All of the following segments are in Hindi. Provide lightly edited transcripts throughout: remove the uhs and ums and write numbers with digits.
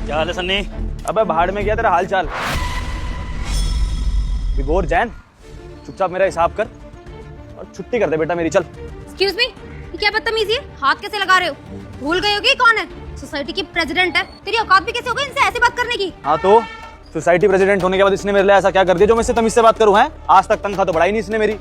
क्या हाल है सन्नी? अबे भाड़ में गया तेरा हाल चाल। विभोर जैन, चुपचाप मेरा हिसाब कर और छुट्टी कर दे बेटा मेरी, चल। एक्सक्यूज मी, ये क्या बदतमीजी है? हाथ कैसे लगा रहे हो? भूल गए हो कि कौन है? सोसाइटी की प्रेसिडेंट है। तेरी औकात भी कैसे हो गई इनसे ऐसे बात करने की? हाँ तो सोसाइटी प्रेसिडेंट होने के बाद इसने मेरे लिए ऐसा क्या कर दिया जो मैं इससे तमीज से बात करूं? है आज तक तनख्वाह तो बढ़ाई नहीं इसने मेरी।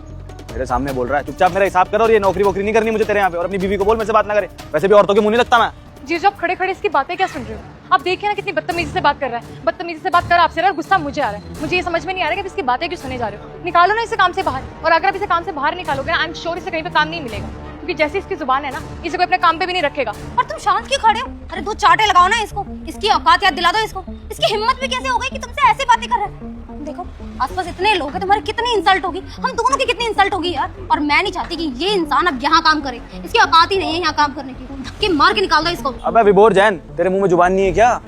मेरे सामने बोल रहा है चुपचाप मेरा हिसाब कर, और ये नौकरी वोकरी नहीं करनी मुझे तेरे यहाँ पे। और अपनी बीवी को बोल मुझसे बात ना करे, वैसे भी औरतों के मुंह नहीं लगता मैं। जी जो आप खड़े खड़े इसकी बातें क्या सुन रहे हो? आप देखिए ना कितनी बदतमीजी से बात कर रहा है। बदतमीजी से बात कर आपसे रहा, गुस्सा मुझे आ रहा है। मुझे ये समझ में नहीं आ रहा कि इसकी बातें क्यों सुने जा रहे हो। निकालो ना इसे काम से बाहर, और अगर आप इसे काम से बाहर निकालोगे ना, आई एम श्योर इसे कहीं पे काम नहीं मिलेगा, क्योंकि जैसी इसकी जुबान है ना, इसे कोई अपने काम पे भी नहीं रखेगा। और तुम शांत क्यों खड़े हो? अरे दो चाटे लगाओ ना इसको, इसकी औकात याद दिला दो इसको। इसकी हिम्मत भी कैसे हो गई कि तुमसे ऐसी बातें कर रहा है? देखो आसपास इतने लोग हैं, तुम्हारी कितनी इंसल्ट होगी, हम दोनों की कितनी इंसल्ट होगी यार। और मैं नहीं चाहती कि ये इंसान अब यहाँ काम करे, इसकी औकात ही नहीं है यहाँ काम करने की। धक्के मार के निकाल दो इसको। अबे विभोर जैन, तेरे मुंह में जुबान नहीं है क्या?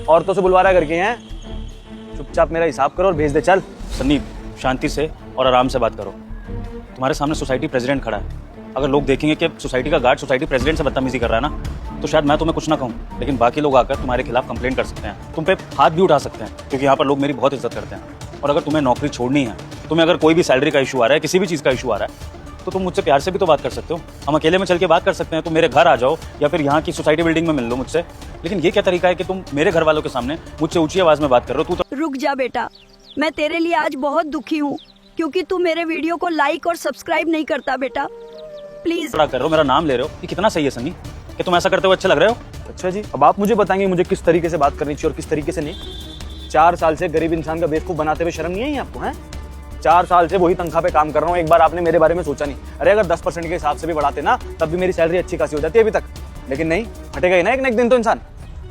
औरतों से बुलवा रहा करके हैं। चुपचाप मेरा हिसाब करो और भेज दे, चल। सन्नी, शांति से और आराम से बात करो। तुम्हारे सामने सोसाइटी प्रेसिडेंट खड़ा है। अगर लोग देखेंगे कि सोसाइटी का गार्ड सोसाइटी प्रेसिडेंट से बदतमीजी कर रहा है ना, तो शायद मैं तुम्हें कुछ ना कहूँ, लेकिन बाकी लोग आकर तुम्हारे खिलाफ कंप्लेन कर सकते हैं, तुम पे हाथ भी उठा सकते हैं, क्योंकि यहाँ पर लोग मेरी बहुत इज्जत करते हैं। और अगर तुम्हें नौकरी छोड़नी है, तुम्हें अगर कोई भी सैलरी का इशू आ रहा है, किसी भी चीज़ का इशू आ रहा है, तो तुम मुझसे प्यार से भी तो बात कर सकते हो। हम अकेले में चल के बात कर सकते हैं। तुम मेरे घर आ जाओ या फिर यहाँ की सोसाइटी बिल्डिंग में मिल लो मुझसे। लेकिन ये क्या तरीका है कि तुम मेरे घर वालों के सामने मुझसे ऊंची आवाज में बात कर रहे हो? तू तो रुक जा बेटा, मैं तेरे लिए आज बहुत दुखी हूँ, क्योंकि तू मेरे वीडियो को लाइक और सब्सक्राइब नहीं करता बेटा। प्लीज बड़ा कर रहे हो, मेरा नाम ले रहे हो, ये कितना सही है सन्नी कि तुम ऐसा करते हुए अच्छे लग रहे हो? अच्छा जी, अब आप मुझे बताएंगे मुझे किस तरीके से बात करनी चाहिए और किस तरीके से नहीं। 4 साल से गरीब इंसान का बेवकूफ बनाते हुए शर्म नहीं आई आपको? है 4 साल से वही तनख्वाह पे काम कर रहा हूँ, एक बार आपने मेरे बारे में सोचा नहीं? अरे अगर 10% के हिसाब से भी बढ़ाते ना, तब भी मेरी सैलरी अच्छी खासी हो जाती है अभी तक। लेकिन नहीं, हटेगा ही ना एक न एक दिन तो इंसान।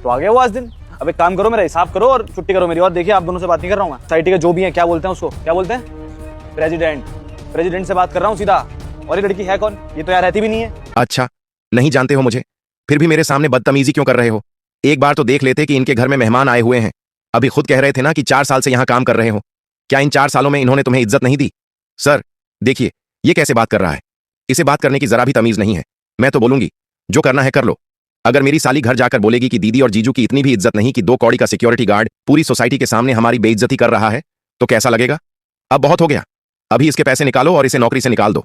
तो आ गया वो आज दिन। अब एक काम करो, मेरा हिसाब करो और छुट्टी करो मेरी। और देखिए, आप दोनों से बात नहीं कर रहा हूँ मैं। सोसाइटी के जो भी है, क्या बोलते हैं उसको, क्या बोलते हैं? प्रेसिडेंट से बात कर रहा हूँ सीधा। और ये लड़की है कौन? ये तो यार रहती भी नहीं है। अच्छा, नहीं जानते हो मुझे, फिर भी मेरे सामने बदतमीजी क्यों कर रहे हो? एक बार तो देख लेते कि इनके घर में मेहमान आए हुए हैं। अभी खुद कह रहे थे ना कि 4 साल से यहाँ काम कर रहे हो। क्या इन 4 सालों में इन्होंने तुम्हें इज्जत नहीं दी? सर देखिए, ये कैसे बात कर रहा है। इसे बात करने की जरा भी तमीज नहीं है। मैं तो बोलूंगी, जो करना है कर लो। अगर मेरी साली घर जाकर बोलेगी कि दीदी और जीजू की इतनी भी इज्जत नहीं कि 2 कौड़ी का सिक्योरिटी गार्ड पूरी सोसाइटी के सामने हमारी बेइज्जती कर रहा है, तो कैसा लगेगा? अब बहुत हो गया, अभी इसके पैसे निकालो और इसे नौकरी से निकाल दो।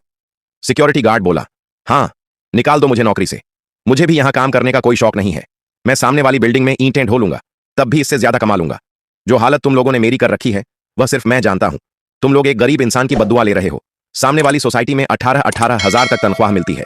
सिक्योरिटी गार्ड बोला, हाँ निकाल दो मुझे नौकरी से। मुझे भी यहाँ काम करने का कोई शौक नहीं है। मैं सामने वाली बिल्डिंग में ईंटें ढो लूंगा, तब भी इससे ज्यादा कमा लूंगा। जो हालत तुम लोगों ने मेरी कर रखी है, वह सिर्फ मैं जानता हूं। तुम लोग एक गरीब इंसान की बद्दुआ ले रहे हो। सामने वाली सोसाइटी में 18,000 तक तनख्वाह मिलती है।